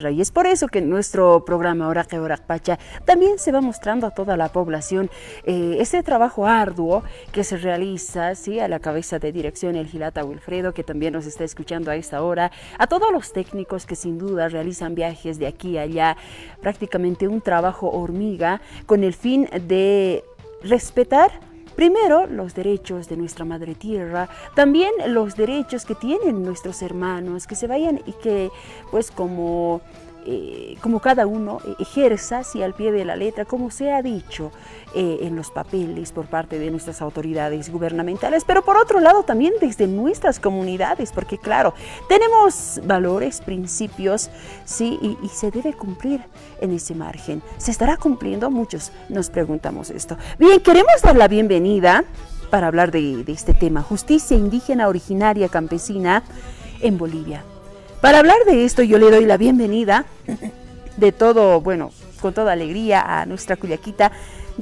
Y es por eso que nuestro programa Oraque Pacha también se va mostrando a toda la población este trabajo arduo que se realiza, ¿sí? A la cabeza de dirección el Gilata Wilfredo, que también nos está escuchando a esta hora, a todos los técnicos que sin duda realizan viajes de aquí a allá, prácticamente un trabajo hormiga con el fin de respetar primero, los derechos de nuestra madre tierra, también los derechos que tienen nuestros hermanos, que se vayan y que, pues, como cada uno ejerza, si al pie de la letra, como se ha dicho en los papeles por parte de nuestras autoridades gubernamentales, pero por otro lado también desde nuestras comunidades, porque claro, tenemos valores, principios, sí, y se debe cumplir en ese margen. ¿Se estará cumpliendo? Muchos nos preguntamos esto. Bien, queremos dar la bienvenida para hablar de este tema, justicia indígena originaria campesina en Bolivia. Para hablar de esto yo le doy la bienvenida de todo, bueno, con toda alegría a nuestra cuyaquita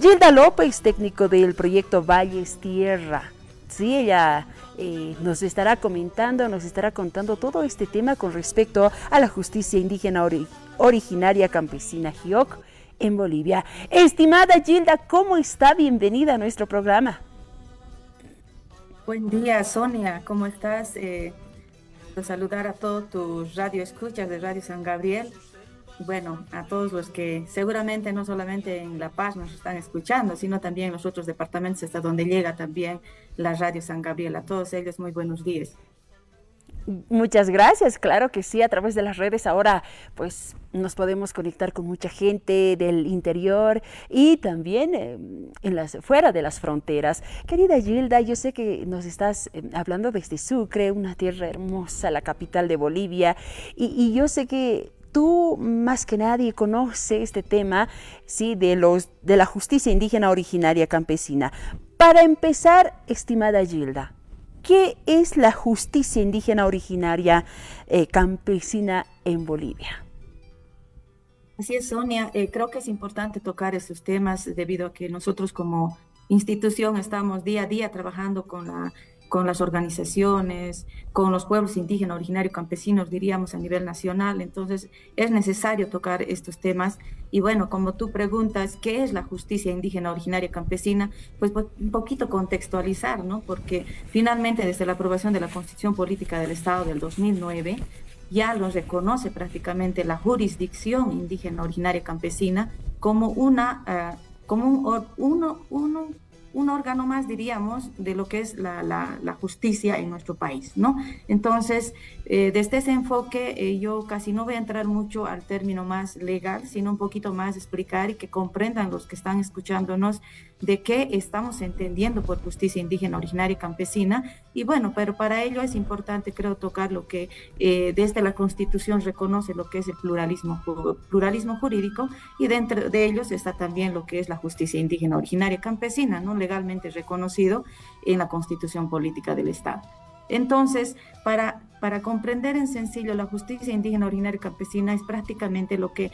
Gilda López, técnico del proyecto Valles Tierra. Sí, ella nos estará comentando, nos estará contando todo este tema con respecto a la justicia indígena originaria campesina GIOC en Bolivia. Estimada Gilda, ¿cómo está? Bienvenida a nuestro programa. Buen día, Sonia, ¿cómo estás? Saludar a todos tus radio escuchas de Radio San Gabriel. Bueno, a todos los que seguramente no solamente en La Paz nos están escuchando, sino también en los otros departamentos hasta donde llega también la Radio San Gabriel. A todos ellos, muy buenos días. Muchas gracias, claro que sí, a través de las redes ahora pues nos podemos conectar con mucha gente del interior y también fuera de las fronteras. Querida Gilda, yo sé que nos estás hablando desde Sucre, una tierra hermosa, la capital de Bolivia, y yo sé que tú más que nadie conoces este tema, ¿sí? de la justicia indígena originaria campesina. Para empezar, estimada Gilda, ¿qué es la justicia indígena originaria campesina en Bolivia? Así es, Sonia. Creo que es importante tocar estos temas debido a que nosotros como institución estamos día a día trabajando con las organizaciones, con los pueblos indígenas originarios campesinos, diríamos a nivel nacional. Entonces es necesario tocar estos temas. Y bueno, como tú preguntas, ¿qué es la justicia indígena originaria campesina? Pues un poquito contextualizar, ¿no? Porque finalmente desde la aprobación de la Constitución Política del Estado del 2009, ya lo reconoce prácticamente la jurisdicción indígena originaria campesina como un órgano más, diríamos, de lo que es la justicia en nuestro país, ¿no? Entonces, desde ese enfoque, yo casi no voy a entrar mucho al término más legal, sino un poquito más explicar y que comprendan los que están escuchándonos de qué estamos entendiendo por justicia indígena originaria y campesina. Y bueno, pero para ello es importante, creo, tocar lo que desde la Constitución reconoce lo que es el pluralismo jurídico, y dentro de ellos está también lo que es la justicia indígena originaria campesina, ¿no? Legalmente reconocido en la Constitución Política del Estado. Entonces, para comprender en sencillo la justicia indígena originaria campesina es prácticamente lo que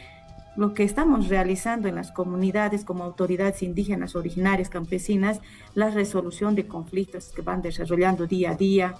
estamos realizando en las comunidades como autoridades indígenas originarias campesinas, la resolución de conflictos que van desarrollando día a día,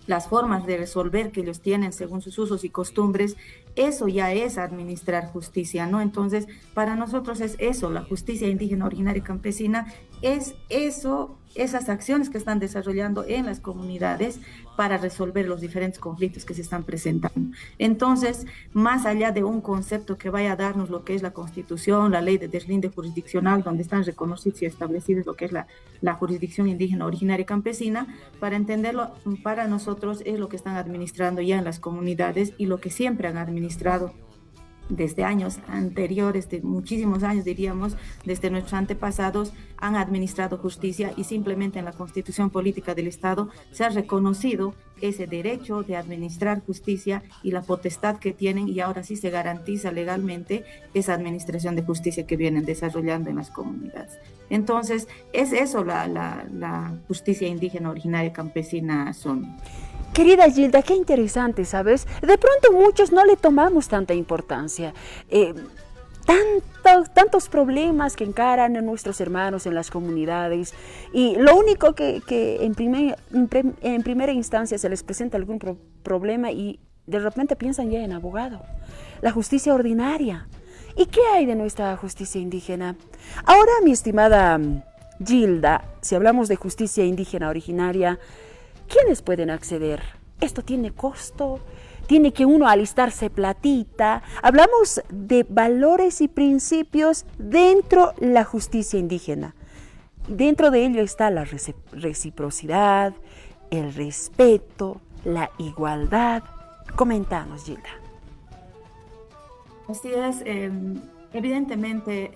las formas de resolver que ellos tienen según sus usos y costumbres. Eso ya es administrar justicia, ¿no? Entonces, para nosotros es eso, la justicia indígena originaria campesina, es eso, esas acciones que están desarrollando en las comunidades para resolver los diferentes conflictos que se están presentando. Entonces, más allá de un concepto que vaya a darnos lo que es la Constitución, la ley de deslinde jurisdiccional, donde están reconocidos y establecidos lo que es la jurisdicción indígena originaria campesina, para entenderlo, para nosotros es lo que están administrando ya en las comunidades y lo que siempre han administrado desde años anteriores, de muchísimos años diríamos, desde nuestros antepasados, han administrado justicia, y simplemente en la Constitución Política del Estado se ha reconocido ese derecho de administrar justicia y la potestad que tienen, y ahora sí se garantiza legalmente esa administración de justicia que vienen desarrollando en las comunidades. Entonces, es eso la justicia indígena originaria campesina, son. Querida Gilda, qué interesante, ¿sabes? De pronto muchos no le tomamos tanta importancia. Tantos problemas que encaran a nuestros hermanos en las comunidades, y lo único que en primera instancia se les presenta algún problema y de repente piensan ya en abogado. la justicia ordinaria. ¿Y qué hay de nuestra justicia indígena? Ahora, mi estimada Gilda, si hablamos de justicia indígena originaria, ¿quiénes pueden acceder? ¿Esto tiene costo? ¿Tiene que uno alistarse platita? Hablamos de valores y principios dentro de la justicia indígena. Dentro de ello está la reciprocidad, el respeto, la igualdad. Coméntanos, Gilda. Así es, evidentemente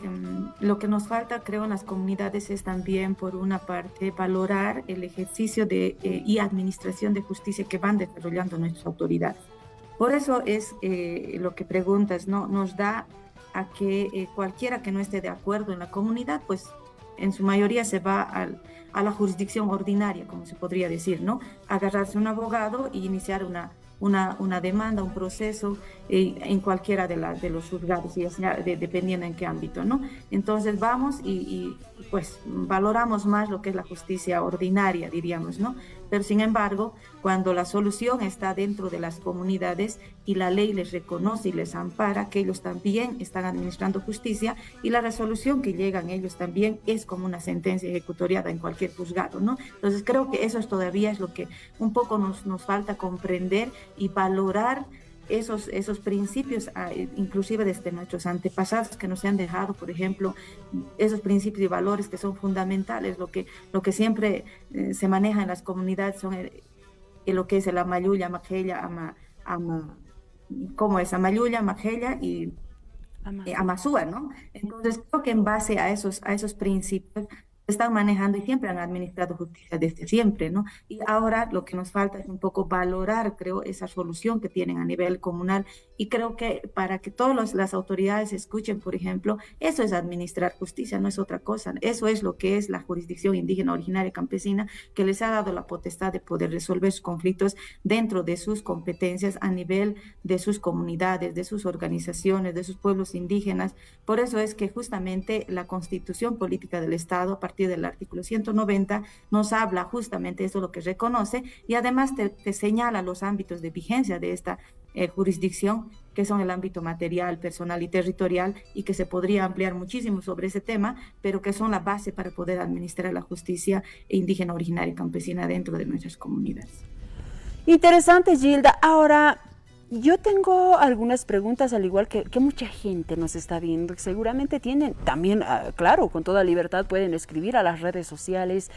lo que nos falta, creo, en las comunidades es también, por una parte, valorar el ejercicio y administración de justicia que van desarrollando nuestras autoridades. Por eso es lo que preguntas, ¿no? Nos da a que cualquiera que no esté de acuerdo en la comunidad, pues en su mayoría se va a la jurisdicción ordinaria, como se podría decir, ¿no? Agarrarse un abogado y iniciar una demanda, un proceso en cualquiera de los juzgados, dependiendo en qué ámbito, ¿no? Entonces vamos y pues valoramos más lo que es la justicia ordinaria, diríamos, ¿no? Pero sin embargo, cuando la solución está dentro de las comunidades y la ley les reconoce y les ampara que ellos también están administrando justicia, y la resolución que llegan ellos también es como una sentencia ejecutoriada en cualquier juzgado, ¿no? Entonces creo que eso todavía es lo que un poco nos falta comprender y valorar esos principios, inclusive desde nuestros antepasados que nos han dejado, por ejemplo, esos principios y valores que son fundamentales, lo que siempre se maneja en las comunidades son lo que es el Amayuya, Maquella, ¿cómo es? Amayuya, Maquella y Amazúa, ¿no? Entonces creo que en base a esos principios están manejando y siempre han administrado justicia desde siempre, ¿no? Y ahora lo que nos falta es un poco valorar, creo, esa solución que tienen a nivel comunal, y creo que para que todas las autoridades escuchen, por ejemplo, eso es administrar justicia, no es otra cosa. Eso es lo que es la jurisdicción indígena originaria campesina, que les ha dado la potestad de poder resolver sus conflictos dentro de sus competencias a nivel de sus comunidades, de sus organizaciones, de sus pueblos indígenas. Por eso es que justamente la Constitución Política del Estado, a partir del artículo 190, nos habla justamente eso, lo que reconoce, y además te señala los ámbitos de vigencia de esta jurisdicción, que son el ámbito material, personal y territorial, y que se podría ampliar muchísimo sobre ese tema, pero que son la base para poder administrar la justicia indígena originaria y campesina dentro de nuestras comunidades. Interesante, Gilda. Ahora, yo tengo algunas preguntas, al igual que mucha gente nos está viendo. Seguramente tienen también, claro, con toda libertad pueden escribir a las redes sociales.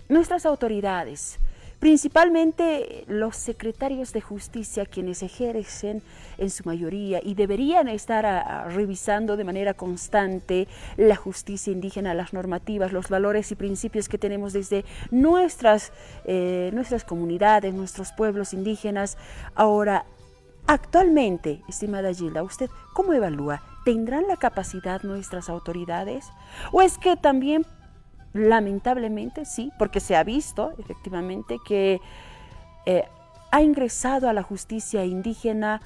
Nuestras autoridades, principalmente los secretarios de justicia, quienes ejercen en su mayoría y deberían estar revisando de manera constante la justicia indígena, las normativas, los valores y principios que tenemos desde nuestras comunidades, nuestros pueblos indígenas. Ahora, actualmente, estimada Gilda, ¿usted cómo evalúa? ¿Tendrán la capacidad nuestras autoridades? ¿O es que también, lamentablemente, sí, porque se ha visto efectivamente que ha ingresado a la justicia indígena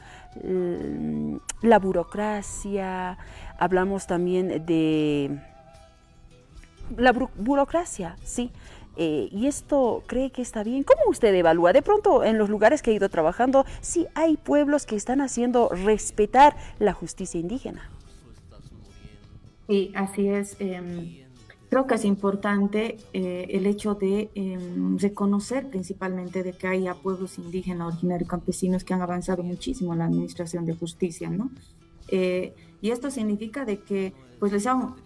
la burocracia? Hablamos también de la burocracia, sí. ¿Y esto cree que está bien? ¿Cómo usted evalúa? De pronto, en los lugares que ha ido trabajando, sí hay pueblos que están haciendo respetar la justicia indígena. Sí, así es. Creo que es importante el hecho de reconocer principalmente de que haya pueblos indígenas, originarios, campesinos que han avanzado muchísimo en la administración de justicia, ¿no? Y esto significa de que pues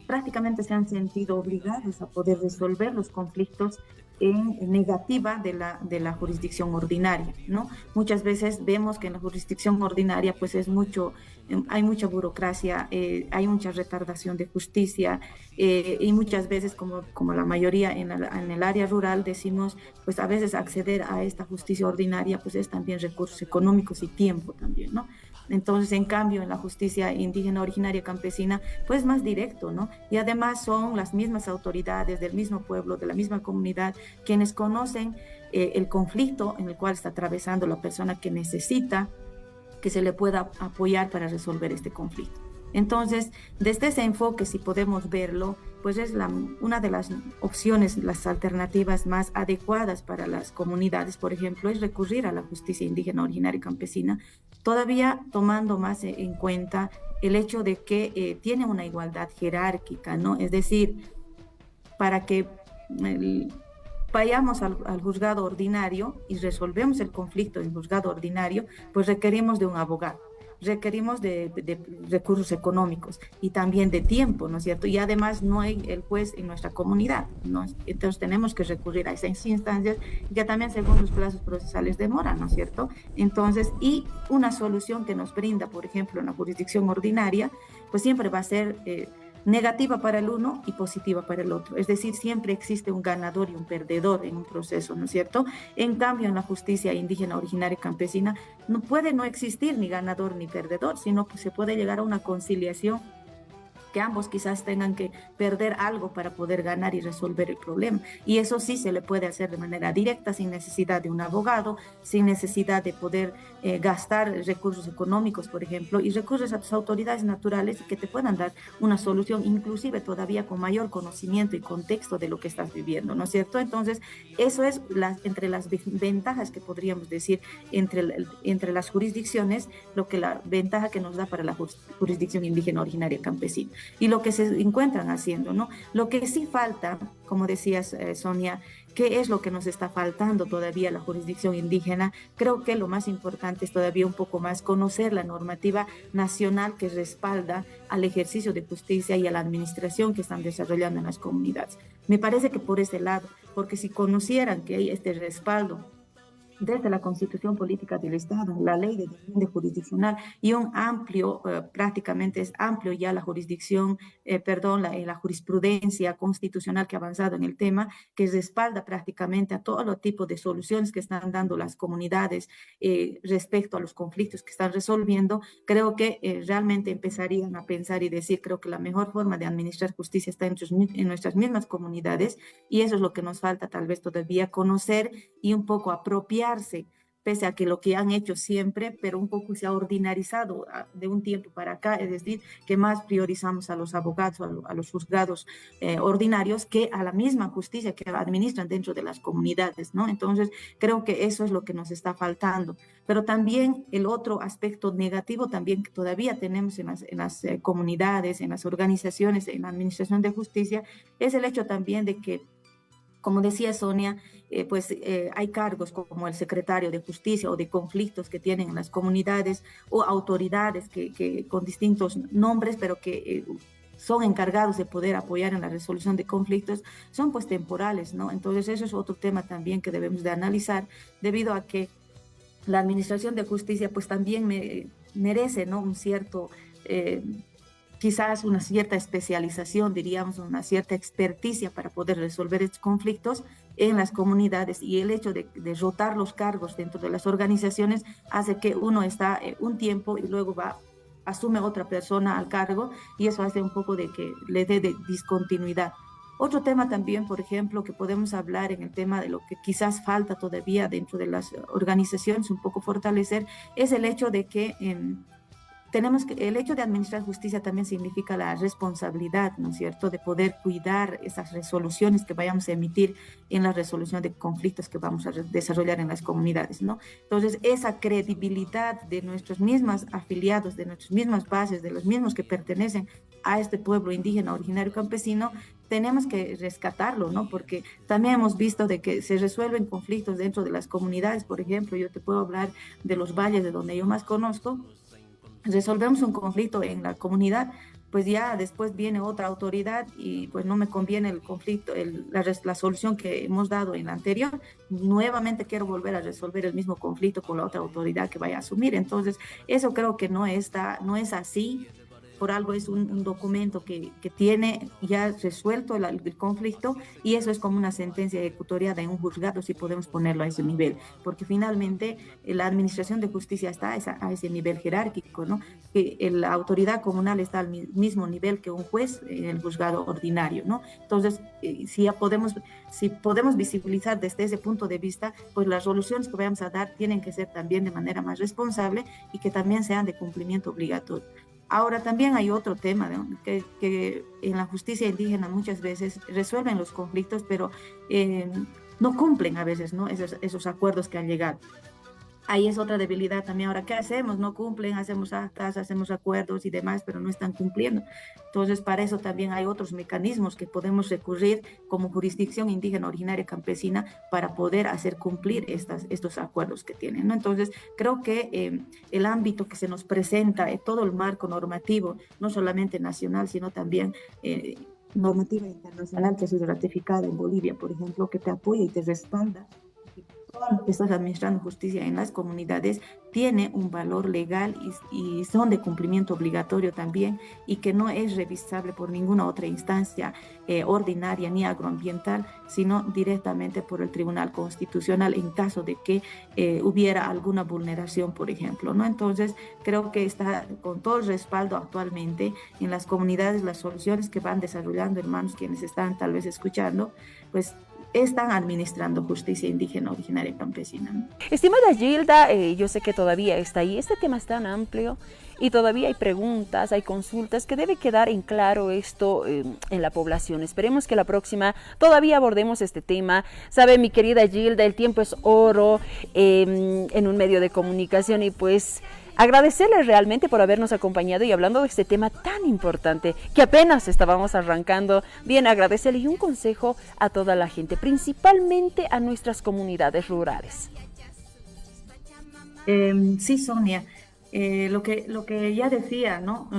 prácticamente se han sentido obligados a poder resolver los conflictos en negativa de la jurisdicción ordinaria, ¿no? Muchas veces vemos que en la jurisdicción ordinaria pues hay mucha burocracia, hay mucha retardación de justicia, y muchas veces, como la mayoría en el área rural, decimos, pues a veces acceder a esta justicia ordinaria pues es también recursos económicos y tiempo también, ¿no? Entonces, en cambio, en la justicia indígena originaria campesina, pues más directo, ¿no? Y además son las mismas autoridades del mismo pueblo, de la misma comunidad, quienes conocen el conflicto en el cual está atravesando la persona que necesita que se le pueda apoyar para resolver este conflicto. Entonces, desde ese enfoque, si podemos verlo, pues es una de las opciones, las alternativas más adecuadas para las comunidades, por ejemplo, es recurrir a la justicia indígena originaria y campesina, todavía tomando más en cuenta el hecho de que tiene una igualdad jerárquica, ¿no? Es decir, para que el, vayamos al juzgado ordinario y resolvemos el conflicto en juzgado ordinario, pues requerimos de un abogado, requerimos de recursos económicos y también de tiempo, ¿no es cierto? Y además no hay el juez en nuestra comunidad, ¿no? Entonces tenemos que recurrir a esas instancias que también según los plazos procesales demoran, ¿no es cierto? Entonces, y una solución que nos brinda, por ejemplo, en la jurisdicción ordinaria, pues siempre va a ser negativa para el uno y positiva para el otro. Es decir, siempre existe un ganador y un perdedor en un proceso, ¿no es cierto? En cambio, en la justicia indígena originaria y campesina no puede no existir ni ganador ni perdedor, sino que se puede llegar a una conciliación que ambos quizás tengan que perder algo para poder ganar y resolver el problema. Y eso sí se le puede hacer de manera directa, sin necesidad de un abogado, sin necesidad de poder gastar recursos económicos, por ejemplo, y recurres a tus autoridades naturales que te puedan dar una solución, inclusive todavía con mayor conocimiento y contexto de lo que estás viviendo, ¿no es cierto? Entonces, eso es entre las ventajas que podríamos decir entre las jurisdicciones, lo que la ventaja que nos da para la jurisdicción indígena originaria campesina y lo que se encuentran haciendo, ¿no? Lo que sí falta, como decías, Sonia, ¿qué es lo que nos está faltando todavía a la jurisdicción indígena? Creo que lo más importante es todavía un poco más conocer la normativa nacional que respalda al ejercicio de justicia y a la administración que están desarrollando en las comunidades. Me parece que por ese lado, porque si conocieran que hay este respaldo desde la Constitución Política del Estado, la Ley de Dependencia Jurisdiccional y un amplio, prácticamente es amplio ya la jurisdicción, la jurisprudencia constitucional que ha avanzado en el tema, que respalda prácticamente a todo los tipos de soluciones que están dando las comunidades respecto a los conflictos que están resolviendo. Creo que realmente empezarían a pensar y decir, creo que la mejor forma de administrar justicia está en nuestras mismas comunidades y eso es lo que nos falta tal vez todavía conocer y un poco apropiar, pese a que lo que han hecho siempre, pero un poco se ha ordinarizado de un tiempo para acá, es decir, que más priorizamos a los abogados, a los juzgados ordinarios, que a la misma justicia que administran dentro de las comunidades, ¿no? Entonces, creo que eso es lo que nos está faltando. Pero también el otro aspecto negativo también que todavía tenemos en las comunidades, en las organizaciones, en la administración de justicia, es el hecho también de que, como decía Sonia, hay cargos como el secretario de justicia o de conflictos que tienen en las comunidades o autoridades que con distintos nombres, pero que son encargados de poder apoyar en la resolución de conflictos, son pues temporales, ¿no? Entonces eso es otro tema también que debemos de analizar, debido a que la administración de justicia pues también merece, ¿no? Un cierto... quizás una cierta especialización, diríamos, una cierta experticia para poder resolver estos conflictos en las comunidades, y el hecho de rotar los cargos dentro de las organizaciones hace que uno está un tiempo y luego asume otra persona al cargo, y eso hace un poco de que le dé de discontinuidad. Otro tema también, por ejemplo, que podemos hablar en el tema de lo que quizás falta todavía dentro de las organizaciones, un poco fortalecer, es el hecho de que el hecho de administrar justicia también significa la responsabilidad, ¿no es cierto?, de poder cuidar esas resoluciones que vayamos a emitir en la resolución de conflictos que vamos a desarrollar en las comunidades, ¿no? Entonces, esa credibilidad de nuestros mismos afiliados, de nuestras mismas bases, de los mismos que pertenecen a este pueblo indígena originario campesino, tenemos que rescatarlo, ¿no? Porque también hemos visto de que se resuelven conflictos dentro de las comunidades. Por ejemplo, yo te puedo hablar de los valles, de donde yo más conozco. Resolvemos un conflicto en la comunidad, pues ya después viene otra autoridad y pues no me conviene el conflicto, la solución que hemos dado en la anterior, nuevamente quiero volver a resolver el mismo conflicto con la otra autoridad que vaya a asumir. Entonces, eso creo que no es así. Por algo es un documento que tiene ya resuelto el conflicto, y eso es como una sentencia ejecutoriada en un juzgado, si podemos ponerlo a ese nivel, porque finalmente la administración de justicia está a ese nivel jerárquico, ¿no? Que la autoridad comunal está al mismo nivel que un juez en el juzgado ordinario, ¿no? Entonces, si podemos visibilizar desde ese punto de vista, pues las soluciones que vayamos a dar tienen que ser también de manera más responsable y que también sean de cumplimiento obligatorio. Ahora también hay otro tema, ¿no? Que en la justicia indígena muchas veces resuelven los conflictos, pero eh, no cumplen a veces, ¿no? Esos acuerdos que han llegado. Ahí es otra debilidad también. Ahora, ¿qué hacemos? No cumplen, hacemos actas, hacemos acuerdos y demás, pero no están cumpliendo. Entonces, para eso también hay otros mecanismos que podemos recurrir como jurisdicción indígena originaria campesina para poder hacer cumplir estos acuerdos que tienen, ¿no? Entonces, creo que el ámbito que se nos presenta, todo el marco normativo, no solamente nacional, sino también normativa internacional que ha sido ratificada en Bolivia, por ejemplo, que te apoya y te respalda, que estás administrando justicia en las comunidades tiene un valor legal y son de cumplimiento obligatorio también y que no es revisable por ninguna otra instancia ordinaria ni agroambiental, sino directamente por el Tribunal Constitucional en caso de que hubiera alguna vulneración, por ejemplo, ¿no? Entonces, creo que está con todo el respaldo actualmente en las comunidades, las soluciones que van desarrollando, hermanos, quienes están tal vez escuchando, pues están administrando justicia indígena originaria campesina, ¿no? Estimada Gilda, yo sé que todavía está ahí. Este tema es tan amplio y todavía hay preguntas, hay consultas que debe quedar en claro esto en la población. Esperemos que la próxima todavía abordemos este tema. Sabe, mi querida Gilda, el tiempo es oro en un medio de comunicación y pues agradecerle realmente por habernos acompañado y hablando de este tema tan importante que apenas estábamos arrancando. Bien, agradecerle y un consejo a toda la gente, principalmente a nuestras comunidades rurales. Sí, Sonia, lo que ya decía, ¿no?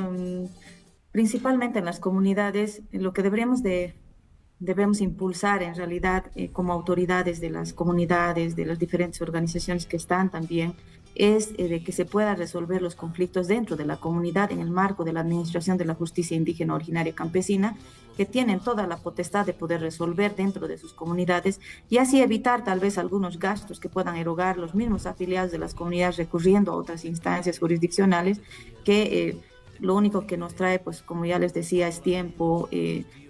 Principalmente en las comunidades, lo que debemos impulsar en realidad como autoridades de las comunidades, de las diferentes organizaciones que están también, es de que se puedan resolver los conflictos dentro de la comunidad en el marco de la administración de la justicia indígena originaria campesina, que tienen toda la potestad de poder resolver dentro de sus comunidades y así evitar tal vez algunos gastos que puedan erogar los mismos afiliados de las comunidades recurriendo a otras instancias jurisdiccionales que lo único que nos trae, pues como ya les decía, es tiempo,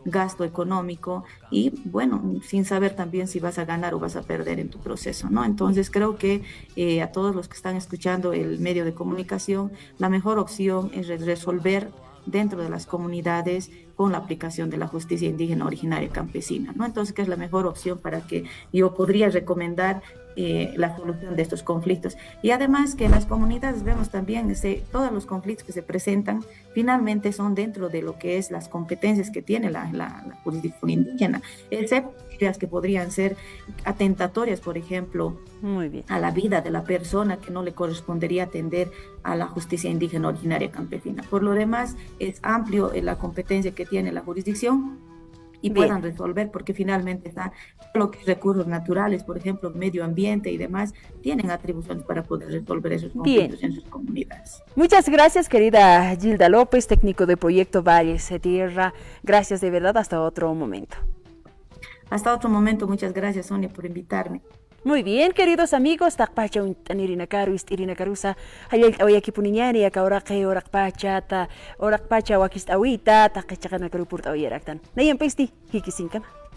gasto económico y bueno, sin saber también si vas a ganar o vas a perder en tu proceso, ¿no? Entonces creo que a todos los que están escuchando el medio de comunicación, la mejor opción es resolver dentro de las comunidades con la aplicación de la justicia indígena originaria campesina, ¿no? Entonces, ¿qué es la mejor opción para que yo podría recomendar la solución de estos conflictos? Y además que en las comunidades vemos también todos los conflictos que se presentan finalmente son dentro de lo que es las competencias que tiene la jurisdicción indígena, excepto las que podrían ser atentatorias, por ejemplo, Muy bien. a la vida de la persona que no le correspondería atender a la justicia indígena originaria campesina. Por lo demás, es amplio la competencia que tiene la jurisdicción y Bien. puedan resolver, porque finalmente está lo que es recursos naturales, por ejemplo, medio ambiente y demás, tienen atribuciones para poder resolver esos conflictos en sus comunidades. Muchas gracias, querida Gilda López, técnico de Proyecto Valles de Tierra. Gracias de verdad, hasta otro momento. Hasta otro momento, muchas gracias, Sonia, por invitarme. Muy bien, queridos amigos, takpacha Irina Carusa, hayal oyaki puniñani, aka oraqe oraqpacha, ta oraqpacha wakist awita, takachakana karupurta oyeraktan. Nayan pesti, hikisinkan.